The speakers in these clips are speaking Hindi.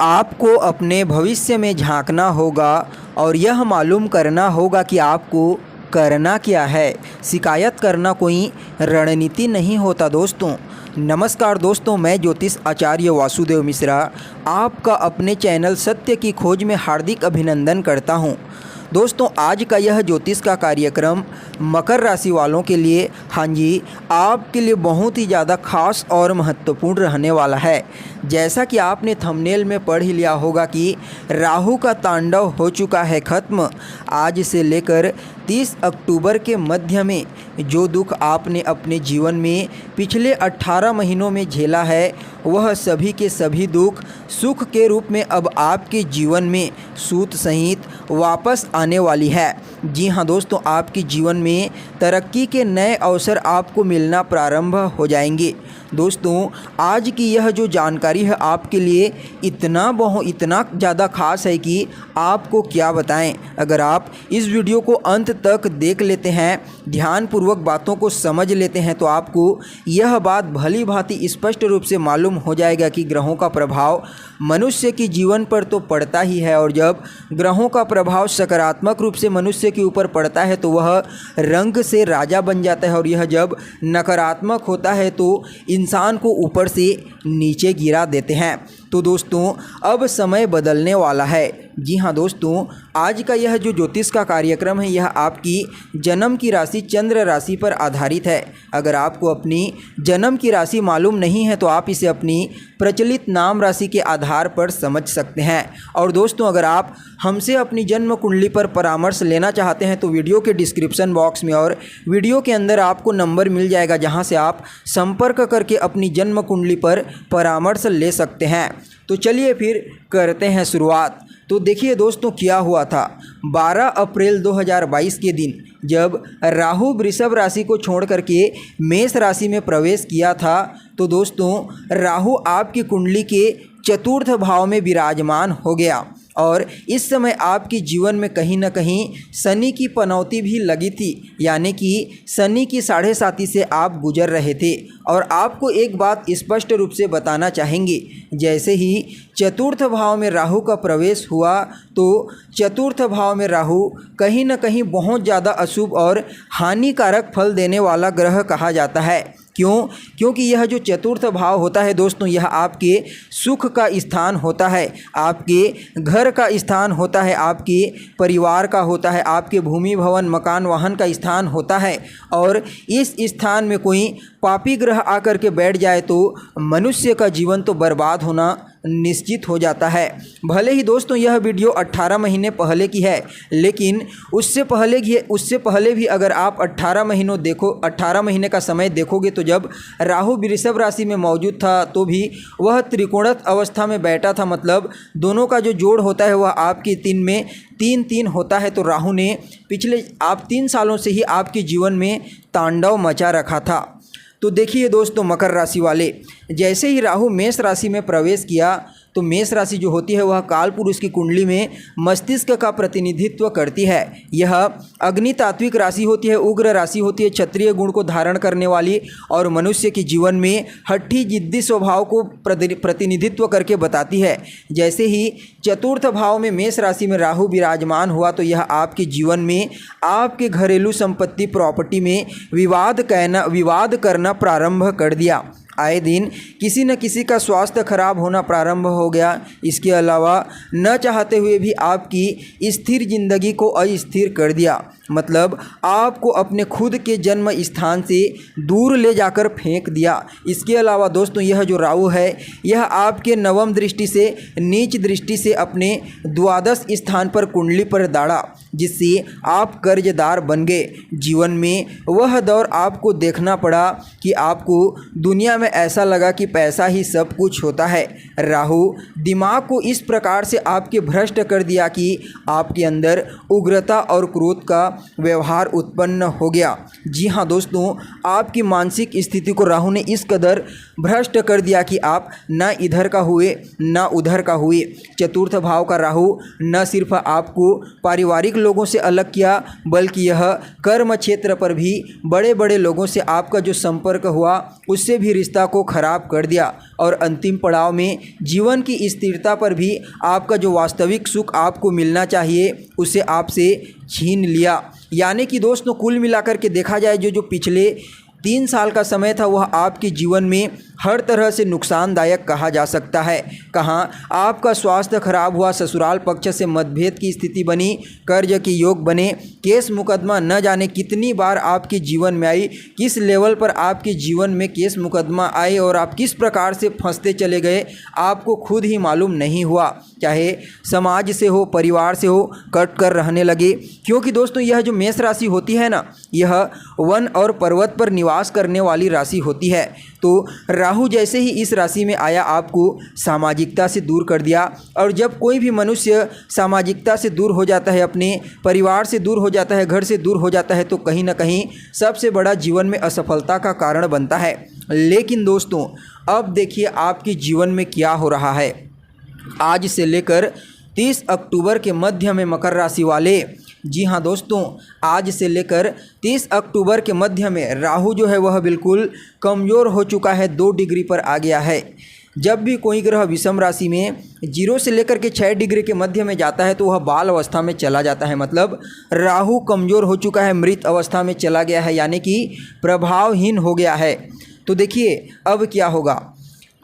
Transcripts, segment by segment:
आपको अपने भविष्य में झांकना होगा और यह मालूम करना होगा कि आपको करना क्या है। शिकायत करना कोई रणनीति नहीं होता दोस्तों। नमस्कार दोस्तों, मैं ज्योतिष आचार्य वासुदेव मिश्रा आपका अपने चैनल सत्य की खोज में हार्दिक अभिनंदन करता हूं। दोस्तों, आज का यह ज्योतिष का कार्यक्रम मकर राशि वालों के लिए, हाँ जी, आपके लिए बहुत ही ज़्यादा खास और महत्वपूर्ण रहने वाला है। जैसा कि आपने थंबनेल में पढ़ ही लिया होगा कि राहु का तांडव हो चुका है ख़त्म। आज से लेकर 30 अक्टूबर के मध्य में जो दुख आपने अपने जीवन में पिछले 18 महीनों में झेला है, वह सभी के सभी दुख सुख के रूप में अब आपके जीवन में सूत सहित वापस आने वाली है। जी हाँ दोस्तों, आपके जीवन में तरक्की के नए अवसर आपको मिलना प्रारंभ हो जाएंगे। दोस्तों, आज की यह जो जानकारी है आपके लिए इतना ज़्यादा खास है कि आपको क्या बताएं। अगर आप इस वीडियो को अंत तक देख लेते हैं, ध्यानपूर्वक बातों को समझ लेते हैं, तो आपको यह बात भली भांति स्पष्ट रूप से मालूम हो जाएगा कि ग्रहों का प्रभाव मनुष्य के जीवन पर तो पड़ता ही है, और जब ग्रहों का प्रभाव सकारात्मक रूप से मनुष्य के ऊपर पड़ता है तो वह रंग से राजा बन जाता है, और यह जब नकारात्मक होता है तो इंसान को ऊपर से नीचे गिरा देते हैं। तो दोस्तों, अब समय बदलने वाला है। जी हाँ दोस्तों, आज का यह जो ज्योतिष का कार्यक्रम है, यह आपकी जन्म की राशि चंद्र राशि पर आधारित है। अगर आपको अपनी जन्म की राशि मालूम नहीं है तो आप इसे अपनी प्रचलित नाम राशि के आधार पर समझ सकते हैं। और दोस्तों, अगर आप हमसे अपनी जन्म कुंडली पर परामर्श लेना चाहते हैं तो वीडियो के डिस्क्रिप्शन बॉक्स में और वीडियो के अंदर आपको नंबर मिल जाएगा, जहां से आप संपर्क करके अपनी जन्म कुंडली पर परामर्श ले सकते हैं। तो चलिए फिर करते हैं शुरुआत। तो देखिए दोस्तों, क्या हुआ था 12 अप्रैल 2022 के दिन, जब राहु वृषभ राशि को छोड़ करके मेष राशि में प्रवेश किया था। तो दोस्तों, राहु आपकी कुंडली के चतुर्थ भाव में विराजमान हो गया, और इस समय आपके जीवन में कहीं ना कहीं शनि की पनौती भी लगी थी, यानी कि शनि की 7.5 से आप गुजर रहे थे। और आपको एक बात स्पष्ट रूप से बताना चाहेंगे, जैसे ही चतुर्थ भाव में राहु का प्रवेश हुआ तो चतुर्थ भाव में राहु कहीं ना कहीं बहुत ज़्यादा अशुभ और हानिकारक फल देने वाला ग्रह कहा जाता है। क्यों? क्योंकि यह जो चतुर्थ भाव होता है दोस्तों, यह आपके सुख का स्थान होता है, आपके घर का स्थान होता है, आपके परिवार का होता है, आपके भूमि भवन मकान वाहन का स्थान होता है। और इस स्थान में कोई पापी ग्रह आकर के बैठ जाए तो मनुष्य का जीवन तो बर्बाद होना निश्चित हो जाता है। भले ही दोस्तों यह वीडियो 18 महीने पहले की है, लेकिन उससे पहले भी अगर आप 18 महीने का समय देखोगे तो जब राहु वृषभ राशि में मौजूद था तो भी वह त्रिकोणत अवस्था में बैठा था, मतलब दोनों का जो जोड़ होता है वह आपके 3 में 3-3 होता है। तो राहु ने पिछले 3 सालों से ही आपके जीवन में तांडव मचा रखा था। तो देखिए दोस्तों, मकर राशि वाले, जैसे ही राहु मेष राशि में प्रवेश किया तो मेष राशि जो होती है वह काल पुरुष की कुंडली में मस्तिष्क का प्रतिनिधित्व करती है। यह अग्नि तात्विक राशि होती है, उग्र राशि होती है, क्षत्रिय गुण को धारण करने वाली, और मनुष्य के जीवन में हट्टी जिद्दी स्वभाव को प्रतिनिधित्व करके बताती है। जैसे ही चतुर्थ भाव में मेष राशि में राहु विराजमान हुआ तो यह आपके जीवन में आपके घरेलू संपत्ति प्रॉपर्टी में विवाद करना प्रारंभ कर दिया। आए दिन किसी न किसी का स्वास्थ्य खराब होना प्रारंभ हो गया। इसके अलावा न चाहते हुए भी आपकी स्थिर जिंदगी को अस्थिर कर दिया, मतलब आपको अपने खुद के जन्म स्थान से दूर ले जाकर फेंक दिया। इसके अलावा दोस्तों, यह जो राहु है यह आपके नवम दृष्टि से नीच दृष्टि से अपने द्वादश स्थान पर कुंडली पर दाड़ा, जिससे आप कर्जदार बन गए। जीवन में वह दौर आपको देखना पड़ा कि आपको दुनिया में ऐसा लगा कि पैसा ही सब कुछ होता है। राहु दिमाग को इस प्रकार से आपके भ्रष्ट कर दिया कि आपके अंदर उग्रता और क्रोध का व्यवहार उत्पन्न हो गया। जी हाँ दोस्तों, आपकी मानसिक स्थिति को राहु ने इस कदर भ्रष्ट कर दिया कि आप न इधर का हुए न उधर का हुए। चतुर्थ भाव का राहु न सिर्फ आपको पारिवारिक लोगों से अलग किया, बल्कि यह कर्म क्षेत्र पर भी बड़े बड़े लोगों से आपका जो संपर्क हुआ उससे भी रिश्ता रिश्ता को खराब कर दिया और अंतिम पड़ाव में जीवन की स्थिरता पर भी आपका जो वास्तविक सुख आपको मिलना चाहिए उसे आपसे छीन लिया। यानी कि दोस्तों कुल मिलाकर के देखा जाए जो पिछले 3 साल का समय था वह आपके जीवन में हर तरह से नुकसानदायक कहा जा सकता है। कहाँ आपका स्वास्थ्य खराब हुआ, ससुराल पक्ष से मतभेद की स्थिति बनी, कर्ज के योग बने, केस मुकदमा न जाने कितनी बार आपके जीवन में आई, किस लेवल पर आपके जीवन में केस मुकदमा आए और आप किस प्रकार से फंसते चले गए आपको खुद ही मालूम नहीं हुआ। चाहे समाज से हो, परिवार से हो, कट कर रहने लगे। क्योंकि दोस्तों यह जो मेष राशि होती है ना, यह वन और पर्वत पर निवास करने वाली राशि होती है। तो राहु जैसे ही इस राशि में आया आपको सामाजिकता से दूर कर दिया। और जब कोई भी मनुष्य सामाजिकता से दूर हो जाता है, अपने परिवार से दूर हो जाता है, घर से दूर हो जाता है, तो कहीं ना कहीं सबसे बड़ा जीवन में असफलता का कारण बनता है। लेकिन दोस्तों अब देखिए आपके जीवन में क्या हो रहा है। आज से लेकर 30 अक्टूबर के मध्य में मकर राशि वाले, जी हाँ दोस्तों, आज से लेकर 30 अक्टूबर के मध्य में राहु जो है वह बिल्कुल कमज़ोर हो चुका है, 2 डिग्री पर आ गया है। जब भी कोई ग्रह विषम राशि में 0 से लेकर के 6 डिग्री के मध्य में जाता है तो वह बाल अवस्था में चला जाता है। मतलब राहु कमज़ोर हो चुका है, मृत अवस्था में चला गया है, यानी कि प्रभावहीन हो गया है। तो देखिए अब क्या होगा।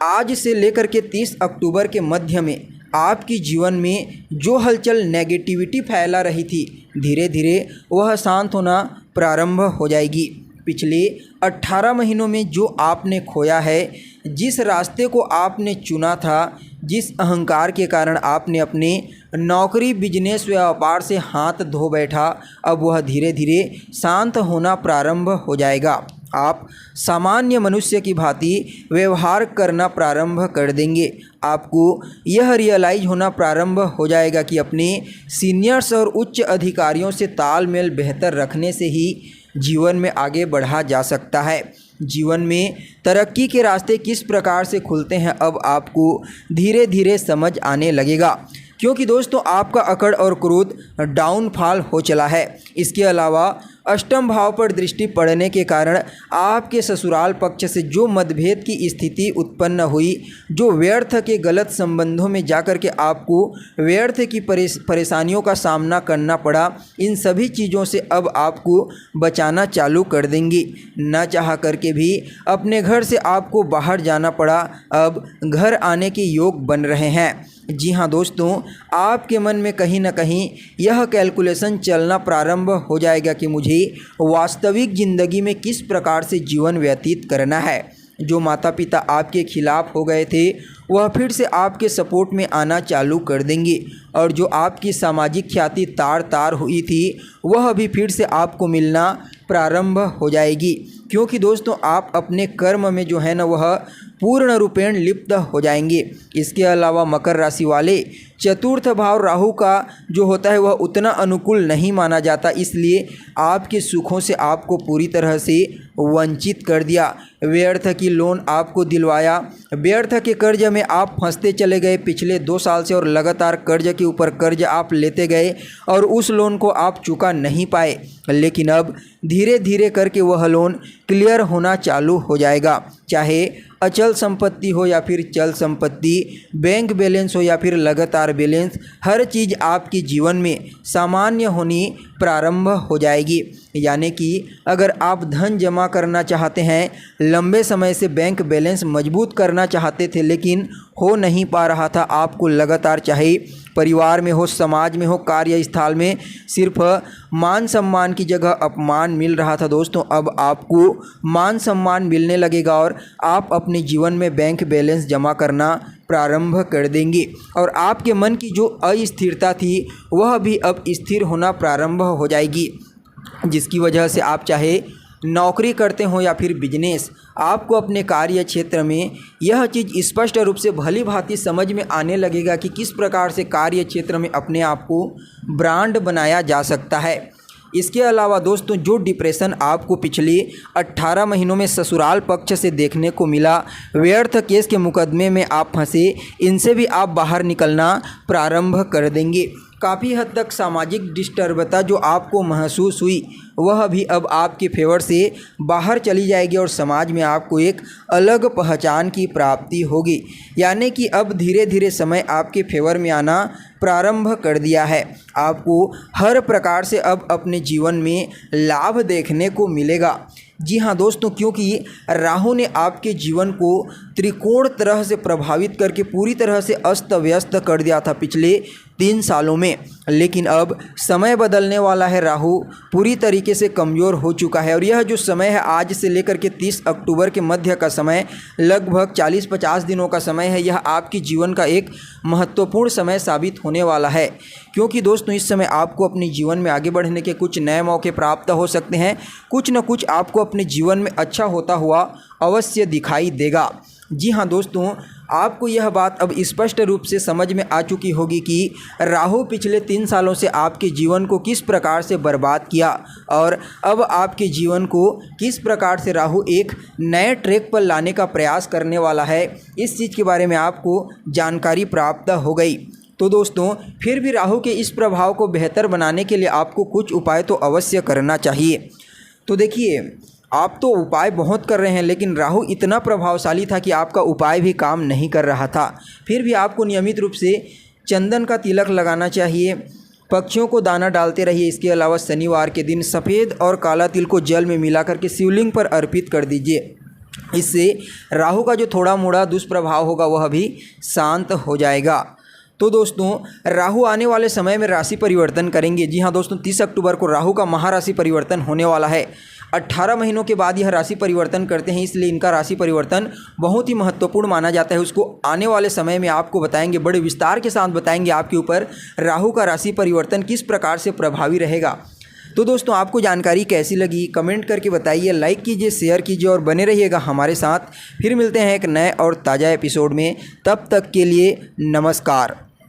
आज से लेकर के 30 अक्टूबर के मध्य में आपके जीवन में जो हलचल नेगेटिविटी फैला रही थी, धीरे धीरे वह शांत होना प्रारंभ हो जाएगी। पिछले 18 महीनों में जो आपने खोया है, जिस रास्ते को आपने चुना था, जिस अहंकार के कारण आपने अपने नौकरी, बिजनेस, व्यापार से हाथ धो बैठा, अब वह धीरे धीरे शांत होना प्रारंभ हो जाएगा। आप सामान्य मनुष्य की भांति व्यवहार करना प्रारंभ कर देंगे। आपको यह रियलाइज होना प्रारंभ हो जाएगा कि अपने सीनियर्स और उच्च अधिकारियों से तालमेल बेहतर रखने से ही जीवन में आगे बढ़ा जा सकता है। जीवन में तरक्की के रास्ते किस प्रकार से खुलते हैं अब आपको धीरे धीरे समझ आने लगेगा। क्योंकि दोस्तों आपका अकड़ और क्रोध डाउनफॉल हो चला है। इसके अलावा अष्टम भाव पर दृष्टि पड़ने के कारण आपके ससुराल पक्ष से जो मतभेद की स्थिति उत्पन्न हुई, जो व्यर्थ के गलत संबंधों में जाकर के आपको व्यर्थ की परेशानियों का सामना करना पड़ा, इन सभी चीज़ों से अब आपको बचाना चालू कर देंगी। न चाह करके भी अपने घर से आपको बाहर जाना पड़ा, अब घर आने के योग बन रहे हैं। जी हाँ दोस्तों, आपके मन में कहीं ना कहीं यह कैलकुलेशन चलना प्रारंभ हो जाएगा कि मुझे वास्तविक ज़िंदगी में किस प्रकार से जीवन व्यतीत करना है। जो माता पिता आपके खिलाफ हो गए थे वह फिर से आपके सपोर्ट में आना चालू कर देंगे, और जो आपकी सामाजिक ख्याति तार तार हुई थी वह भी फिर से आपको मिलना प्रारंभ हो जाएगी। क्योंकि दोस्तों आप अपने कर्म में जो है ना वह पूर्ण रूपेण लिप्त हो जाएंगे। इसके अलावा मकर राशि वाले, चतुर्थ भाव राहु का जो होता है वह उतना अनुकूल नहीं माना जाता, इसलिए आपके सुखों से आपको पूरी तरह से वंचित कर दिया। व्यर्थ की लोन आपको दिलवाया, व्यर्थ के कर्ज में आप फंसते चले गए पिछले 2 साल से, और लगातार कर्ज के ऊपर कर्ज आप लेते गए और उस लोन को आप चुका नहीं पाए। लेकिन अब धीरे धीरे करके वह लोन क्लियर होना चालू हो जाएगा। चाहे अचल संपत्ति हो या फिर चल संपत्ति, बैंक बैलेंस हो या फिर लगातार बैलेंस, हर चीज़ आपके जीवन में सामान्य होनी प्रारंभ हो जाएगी। यानी कि अगर आप धन जमा करना चाहते हैं, लंबे समय से बैंक बैलेंस मजबूत करना चाहते थे लेकिन हो नहीं पा रहा था, आपको लगातार चाहे परिवार में हो, समाज में हो, कार्यस्थल में सिर्फ मान सम्मान की जगह अपमान मिल रहा था दोस्तों, अब आपको मान सम्मान मिलने लगेगा और आप अपने जीवन में बैंक बैलेंस जमा करना प्रारंभ कर देंगे। और आपके मन की जो अस्थिरता थी वह भी अब स्थिर होना प्रारंभ हो जाएगी, जिसकी वजह से आप चाहे नौकरी करते हो या फिर बिजनेस, आपको अपने कार्य क्षेत्र में यह चीज़ स्पष्ट रूप से भली भांति समझ में आने लगेगा कि किस प्रकार से कार्य क्षेत्र में अपने आप को ब्रांड बनाया जा सकता है। इसके अलावा दोस्तों जो डिप्रेशन आपको पिछले 18 महीनों में ससुराल पक्ष से देखने को मिला, व्यर्थ केस के मुकदमे में आप फंसे, इनसे भी आप बाहर निकलना प्रारंभ कर देंगे। काफ़ी हद तक सामाजिक डिस्टर्बता जो आपको महसूस हुई वह भी अब आपके फेवर से बाहर चली जाएगी और समाज में आपको एक अलग पहचान की प्राप्ति होगी। यानी कि अब धीरे धीरे समय आपके फेवर में आना प्रारंभ कर दिया है। आपको हर प्रकार से अब अपने जीवन में लाभ देखने को मिलेगा। जी हाँ दोस्तों, क्योंकि राहु ने आपके जीवन को त्रिकोण तरह से प्रभावित करके पूरी तरह से अस्त व्यस्त कर दिया था पिछले 3 सालों में, लेकिन अब समय बदलने वाला है। राहु पूरी तरीके से कमज़ोर हो चुका है और यह जो समय है आज से लेकर के 30 अक्टूबर के मध्य का समय, लगभग 40-50 दिनों का समय है। यह आपके जीवन का एक महत्वपूर्ण समय साबित होने वाला है, क्योंकि दोस्तों इस समय आपको अपने जीवन में आगे बढ़ने के कुछ नए मौके प्राप्त हो सकते हैं। कुछ न कुछ आपको अपने जीवन में अच्छा होता हुआ अवश्य दिखाई देगा। जी हाँ दोस्तों, आपको यह बात अब स्पष्ट रूप से समझ में आ चुकी होगी कि राहु पिछले 3 सालों से आपके जीवन को किस प्रकार से बर्बाद किया और अब आपके जीवन को किस प्रकार से राहु एक नए ट्रैक पर लाने का प्रयास करने वाला है। इस चीज़ के बारे में आपको जानकारी प्राप्त हो गई। तो दोस्तों फिर भी राहु के इस प्रभाव को बेहतर बनाने के लिए आपको कुछ उपाय तो अवश्य करना चाहिए। तो देखिए, आप तो उपाय बहुत कर रहे हैं, लेकिन राहु इतना प्रभावशाली था कि आपका उपाय भी काम नहीं कर रहा था। फिर भी आपको नियमित रूप से चंदन का तिलक लगाना चाहिए, पक्षियों को दाना डालते रहिए। इसके अलावा शनिवार के दिन सफ़ेद और काला तिल को जल में मिला करके शिवलिंग पर अर्पित कर दीजिए। इससे राहु का जो थोड़ा मोड़ा दुष्प्रभाव होगा वह भी शांत हो जाएगा। तो दोस्तों राहु आने वाले समय में राशि परिवर्तन करेंगे। जी हाँ दोस्तों, 30 अक्टूबर को राहु का महाराशि परिवर्तन होने वाला है। 18 महीनों के बाद यह राशि परिवर्तन करते हैं, इसलिए इनका राशि परिवर्तन बहुत ही महत्वपूर्ण माना जाता है। उसको आने वाले समय में आपको बताएंगे, बड़े विस्तार के साथ बताएंगे आपके ऊपर राहु का राशि परिवर्तन किस प्रकार से प्रभावी रहेगा। तो दोस्तों आपको जानकारी कैसी लगी कमेंट करके बताइए, लाइक कीजिए, शेयर कीजिए और बने रहिएगा हमारे साथ। फिर मिलते हैं एक नए और ताज़ा एपिसोड में, तब तक के लिए नमस्कार।